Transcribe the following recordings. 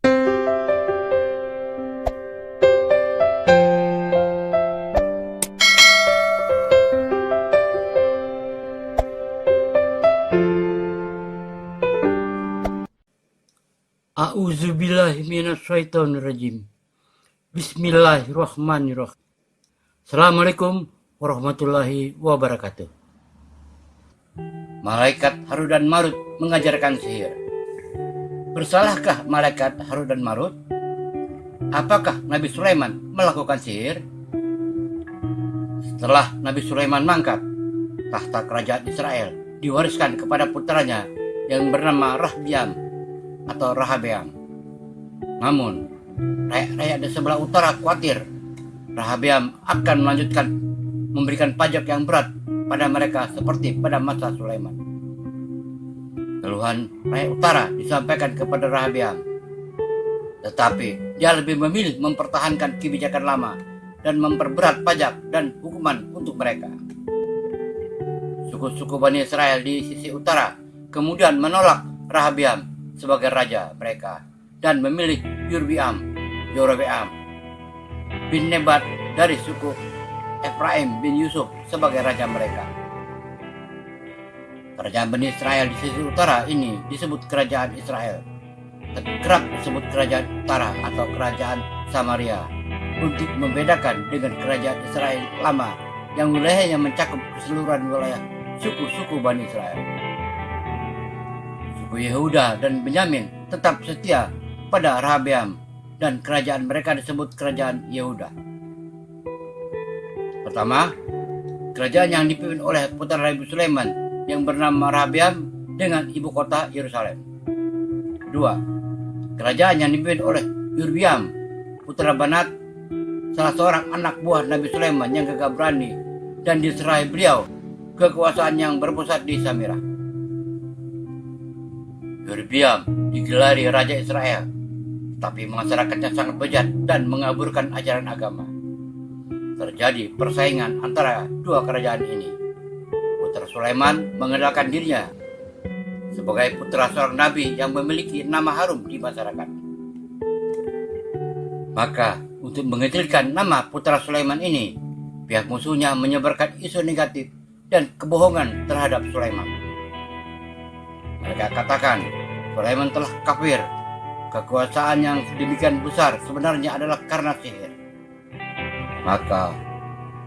A'udzubillahi minasyaitonirrajim. Bismillahirrahmanirrahim. Assalamualaikum warahmatullahi wabarakatuh. Malaikat Harut dan Marut mengajarkan sihir. Bersalahkah malaikat Harut dan Marut? Apakah Nabi Sulaiman melakukan sihir? Setelah Nabi Sulaiman mangkat, tahta kerajaan Israel diwariskan kepada putranya yang bernama Rahbiam atau Rahabeam. Namun, rakyat-rakyat di sebelah utara khawatir Rahabeam akan melanjutkan memberikan pajak yang berat pada mereka seperti pada masa Sulaiman. Keluhan rakyat utara disampaikan kepada Rahabeam, tetapi dia lebih memilih mempertahankan kebijakan lama dan memperberat pajak dan hukuman untuk mereka. Suku-suku Bani Israel di sisi utara kemudian menolak Rahabeam sebagai raja mereka dan memilih Yerobeam bin Nebat dari suku Efraim bin Yusuf sebagai raja mereka. Kerajaan Bani Israel di sisi utara ini disebut kerajaan Israel, kerap disebut kerajaan utara atau kerajaan Samaria untuk membedakan dengan kerajaan Israel lama yang wilayahnya mencakup keseluruhan wilayah suku-suku Bani Israel. Yehuda dan Benyamin tetap setia pada Rahabeam dan kerajaan mereka disebut kerajaan Yehuda. Pertama, kerajaan yang dipimpin oleh putra Nabi Sulaiman yang bernama Rahabeam dengan ibu kota Yerusalem. Kedua, kerajaan yang dipimpin oleh Yerobeam putra Banat, salah seorang anak buah Nabi Sulaiman yang gagah berani dan diserahi beliau kekuasaan yang berpusat di Samirah. Yerobeam digelari Raja Israel, tapi masyarakatnya sangat bejat dan mengaburkan ajaran agama. Terjadi persaingan antara dua kerajaan ini. Putra Sulaiman mengenalkan dirinya sebagai putra seorang nabi yang memiliki nama harum di masyarakat. Maka, untuk mengecilkan nama putra Sulaiman ini, pihak musuhnya menyebarkan isu negatif dan kebohongan terhadap Sulaiman. Mereka katakan Sulaiman telah kafir. Kekuasaan yang sedemikian besar sebenarnya adalah karena sihir. Maka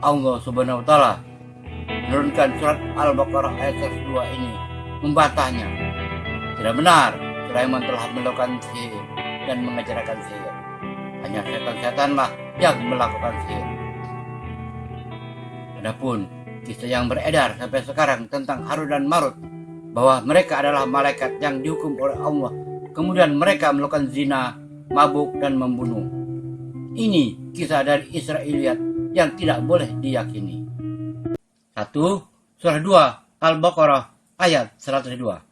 Allah Subhanahu wa Ta'ala menurunkan surat Al-Baqarah ayat 102 ini membantahnya. Tidak benar Sulaiman telah melakukan sihir dan mengajarkan sihir. Hanya setan-setanlah yang melakukan sihir. Adapun kisah yang beredar sampai sekarang tentang Harut dan Marut, bahwa mereka adalah malaikat yang dihukum oleh Allah, kemudian mereka melakukan zina, mabuk, dan membunuh. Ini kisah dari Israiliyat yang tidak boleh diyakini. 1. Surah 2 Al-Baqarah ayat 102.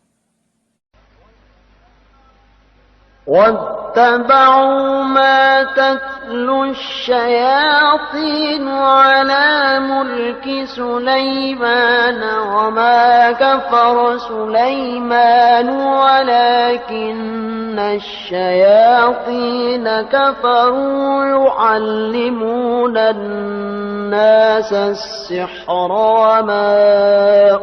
واتبعوا ما تتلو الشياطين على ملك سليمان وما كفر سليمان ولكن الشياطين كفروا يعلمون الناس السحر وما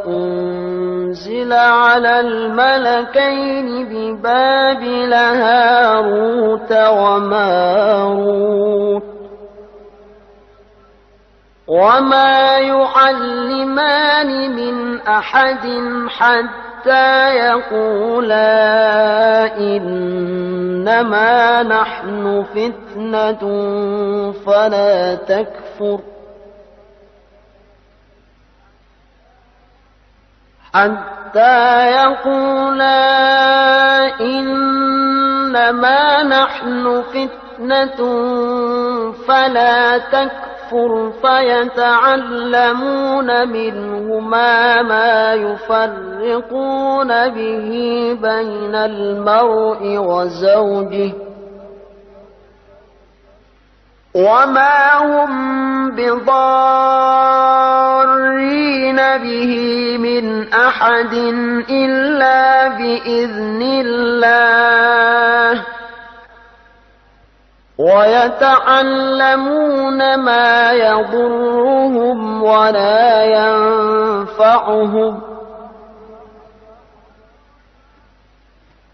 أنزل على الملكين ببابل هاروت وماروت وما يعلمان من أحد حتى يقولا إنما نحن فتنة فلا تكفر حتى يقولا إنما نحن فتنة فلا تكفر فيتعلمون منهما ما يفرقون به بين المرء وزوجه وما هم بضارين به من أحد إلا بإذن الله ويتعلمون ما يضرهم ولا ينفعهم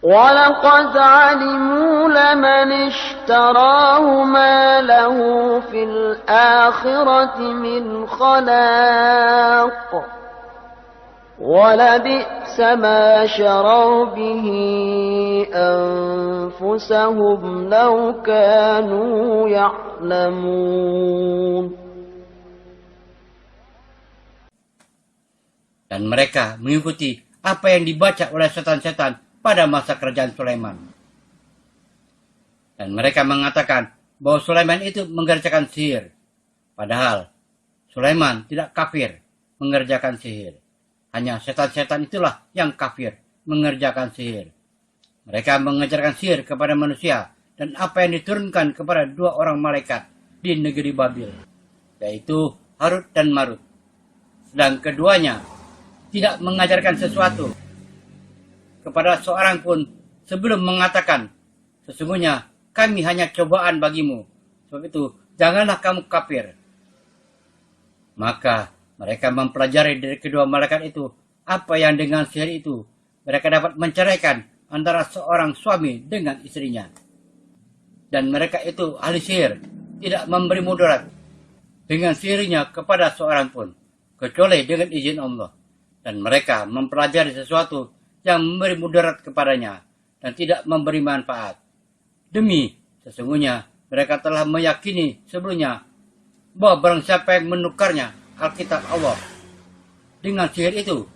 ولقد علموا لمن اشتراه ما له في الآخرة من خلاق ولبئس ما شروا به أنفسهم لو كانوا يعلمون. Dan mereka mengikuti apa yang dibaca oleh setan-setan pada masa kerajaan Sulaiman. Dan mereka mengatakan bahwa Sulaiman itu mengerjakan sihir. Padahal Sulaiman tidak kafir mengerjakan sihir. Hanya setan-setan itulah yang kafir mengerjakan sihir. Mereka mengajarkan sihir kepada manusia dan apa yang diturunkan kepada dua orang malaikat di negeri Babil, yaitu Harut dan Marut. Sedang keduanya tidak mengajarkan sesuatu kepada seorang pun sebelum mengatakan, sesungguhnya kami hanya cobaan bagimu, sebab itu janganlah kamu kafir. Maka mereka mempelajari dari kedua malaikat itu apa yang dengan sihir itu mereka dapat menceraikan antara seorang suami dengan istrinya. Dan mereka itu ahli sihir, tidak memberi mudarat dengan sihirnya kepada seorang pun, kecuali dengan izin Allah. Dan mereka mempelajari sesuatu yang memberi mudarat kepadanya dan tidak memberi manfaat. Demi sesungguhnya mereka telah meyakini sebelumnya bahwa barang siapa yang menukarnya Alkitab Allah dengan sihir itu,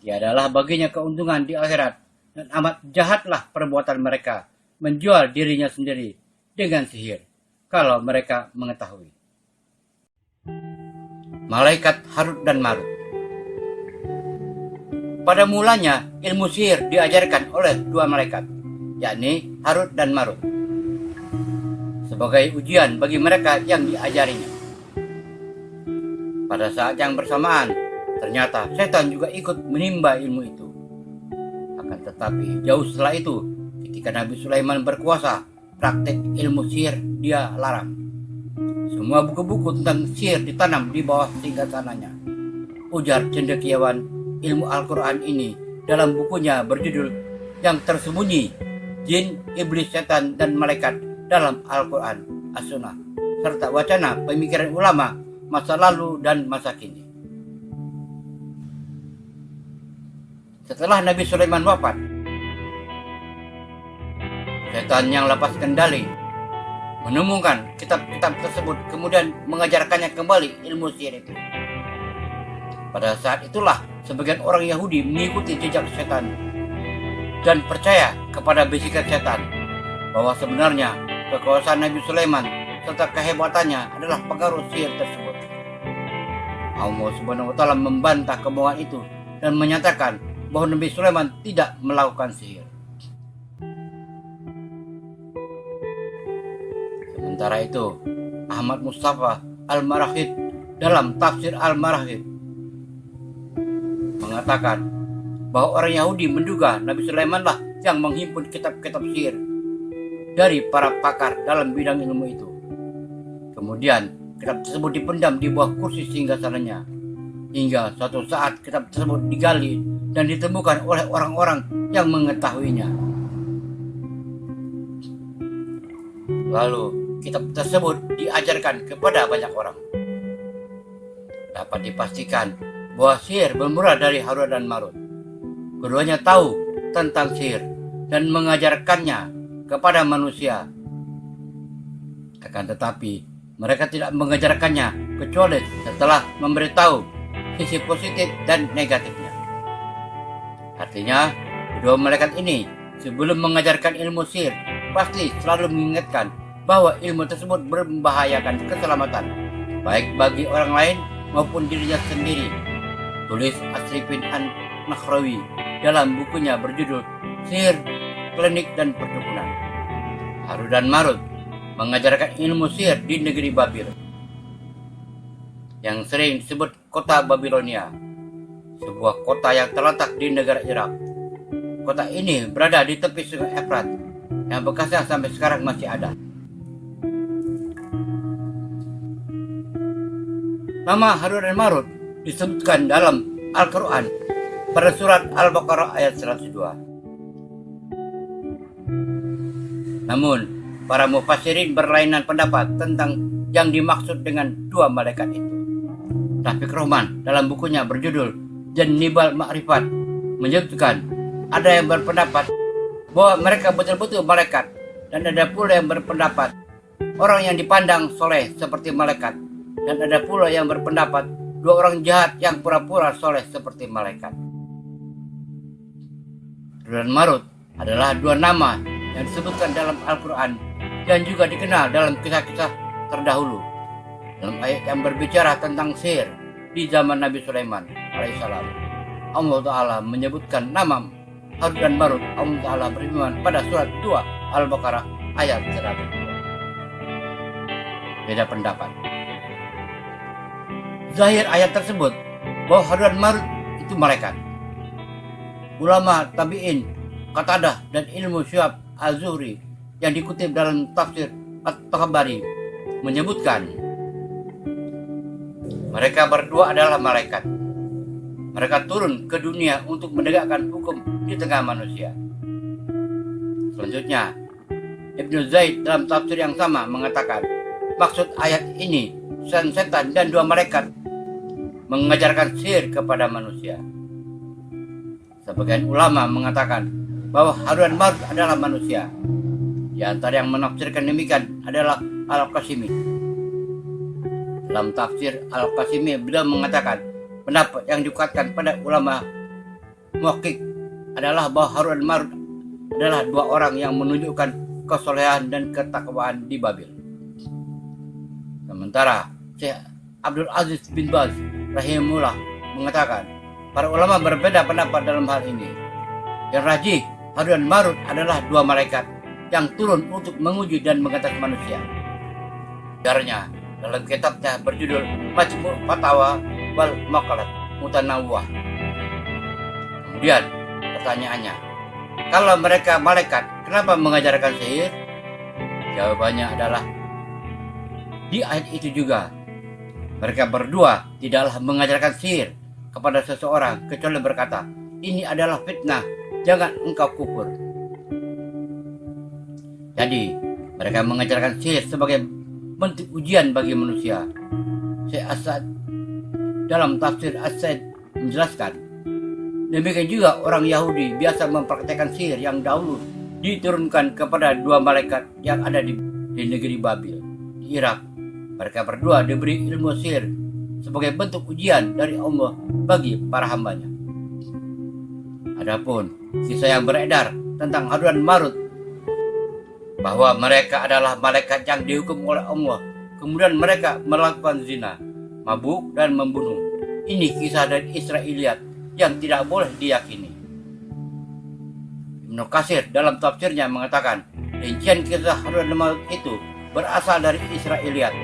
tiadalah baginya keuntungan di akhirat, dan amat jahatlah perbuatan mereka menjual dirinya sendiri dengan sihir, kalau mereka mengetahui. Malaikat Harut dan Marut. Pada mulanya ilmu sihir diajarkan oleh dua malaikat, yakni Harut dan Marut, sebagai ujian bagi mereka yang diajarinya. Pada saat yang bersamaan, ternyata setan juga ikut menimba ilmu itu. Akan tetapi jauh setelah itu, ketika Nabi Sulaiman berkuasa, praktek ilmu sihir dia larang. Semua buku-buku tentang sihir ditanam di bawah singgasananya. Ujar cendekiawan ilmu Al-Quran ini dalam bukunya berjudul Yang Tersembunyi, Jin, Iblis, Setan, dan Malaikat dalam Al-Quran, As-Sunnah, serta wacana pemikiran ulama masa lalu dan masa kini. Setelah Nabi Sulaiman wafat, setan yang lepas kendali menemukan kitab-kitab tersebut, kemudian mengajarkannya kembali ilmu sihir itu. Pada saat itulah sebagian orang Yahudi mengikuti jejak setan dan percaya kepada bisikan setan bahwa sebenarnya kekuasaan Nabi Sulaiman serta kehebatannya adalah pengaruh sihir tersebut. Allah Subhanahu wa Ta'ala membantah kebohongan itu dan menyatakan bahwa Nabi Sulaiman tidak melakukan sihir. Sementara itu, Ahmad Mustafa Al-Marahid dalam tafsir Al-Marahid mengatakan bahwa orang Yahudi menduga Nabi Sulaimanlah yang menghimpun kitab-kitab sihir dari para pakar dalam bidang ilmu itu. Kemudian kitab tersebut dipendam di bawah kursi singgasananya, hingga suatu saat kitab tersebut digali dan ditemukan oleh orang-orang yang mengetahuinya. Lalu kitab tersebut diajarkan kepada banyak orang. Dapat dipastikan bahwa sihir bermula dari Harut dan Marut. Keduanya tahu tentang sihir dan mengajarkannya kepada manusia. Akan tetapi mereka tidak mengajarkannya kecuali setelah memberitahu sisi positif dan negatifnya. Artinya, kedua malaikat ini sebelum mengajarkan ilmu sihir pasti selalu mengingatkan bahwa ilmu tersebut membahayakan keselamatan baik bagi orang lain maupun dirinya sendiri. Tulis Asrifin An-Nakhrawi dalam bukunya berjudul Sihir, Klinik, dan Perdukunan. Harut dan Marut mengajarkan ilmu sihir di negeri Babil, yang sering disebut kota Babilonia, sebuah kota yang terletak di negara Irak. Kota ini berada di tepi sungai Efrat, yang bekasnya sampai sekarang masih ada. Nama Harun dan Marut disebutkan dalam Al-Quran pada surat Al-Baqarah ayat 102. Namun, para mufassirin berlainan pendapat tentang yang dimaksud dengan dua malaikat itu. Taufik Rahman dalam bukunya berjudul Jannibal Ma'rifat menyebutkan ada yang berpendapat bahwa mereka betul-betul malaikat, dan ada pula yang berpendapat orang yang dipandang soleh seperti malaikat, dan ada pula yang berpendapat dua orang jahat yang pura-pura soleh seperti malaikat. Harun dan Marut adalah dua nama yang disebutkan dalam Al-Quran dan juga dikenal dalam kisah-kisah terdahulu. Dalam ayat yang berbicara tentang sihir di zaman Nabi Sulaiman alaihissalam, Allah Ta'ala menyebutkan nama Harun dan Marut. Allah Ta'ala berfirman pada surat 2 Al-Baqarah ayat 102. Beda pendapat. Zahir ayat tersebut bahwa Harun dan Marut itu malaikat. Ulama tabi'in Qatadah dan ilmu Syu'ab Az-Zuhri yang dikutip dalam tafsir At-Tabari menyebutkan mereka berdua adalah malaikat. Mereka turun ke dunia untuk menegakkan hukum di tengah manusia. Selanjutnya, Ibnu Zaid dalam tafsir yang sama mengatakan maksud ayat ini setan dan dua malaikat mengajarkan sihir kepada manusia. Sebagian ulama mengatakan bahwa Harun dan Marut adalah manusia. Di antara yang menafsirkan demikian adalah Al-Qasimi. Dalam tafsir Al-Qasimi beliau mengatakan pendapat yang dikuatkan pada ulama muhaqqiq adalah bahwa Harun dan Marut adalah dua orang yang menunjukkan kesolehan dan ketakwaan di Babil. Sementara Syekh Abdul Aziz bin Baz rahimahullah mengatakan para ulama berbeda pendapat dalam hal ini. Yang rajih, Harun dan Marut adalah dua malaikat yang turun untuk menguji dan mengatas manusia. Sejarahnya dalam kitabnya berjudul Majmu' Fatawa wal Maqalat Mutanawwah. Kemudian pertanyaannya, kalau mereka malaikat, kenapa mengajarkan sihir? Jawabannya adalah di ayat itu juga mereka berdua tidaklah mengajarkan sihir kepada seseorang kecuali berkata, ini adalah fitnah, jangan engkau kufur. Jadi mereka mengajarkan sihir sebagai bentuk ujian bagi manusia. Syekh Asad dalam tafsir As-Said menjelaskan, demikian juga orang Yahudi biasa mempraktekkan sihir yang dahulu diturunkan kepada dua malaikat yang ada di negeri Babil, di Irak. Mereka berdua diberi ilmu sihir sebagai bentuk ujian dari Allah bagi para hambanya. Adapun kisah yang beredar tentang Harun dan Marut bahwa mereka adalah malaikat yang dihukum oleh Allah, kemudian mereka melakukan zina, mabuk dan membunuh. Ini kisah dari Israiliyat yang tidak boleh diyakini. Ibnu Katsir dalam tafsirnya mengatakan rincian kisah Harun dan Marut itu berasal dari Israiliyat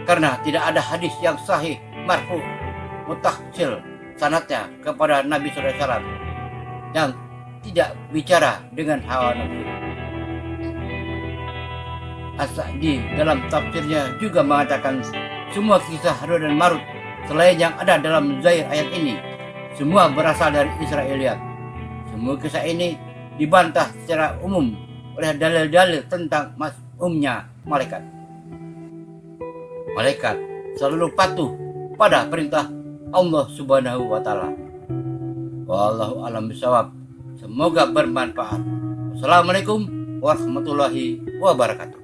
karena tidak ada hadis yang sahih marfu mutasil sanadnya kepada Nabi SAW yang tidak bicara dengan hawa nafsu. As-Sa'di dalam tafsirnya juga mengatakan semua kisah Harun dan Marut selain yang ada dalam zahir ayat ini semua berasal dari Israiliyat. Semua kisah ini dibantah secara umum oleh dalil-dalil tentang mas'umnya malaikat. Malaikat selalu patuh pada perintah Allah Subhanahu wa Ta'ala. Wallahu a'lam bishawab. Semoga bermanfaat. Wassalamualaikum warahmatullahi wabarakatuh.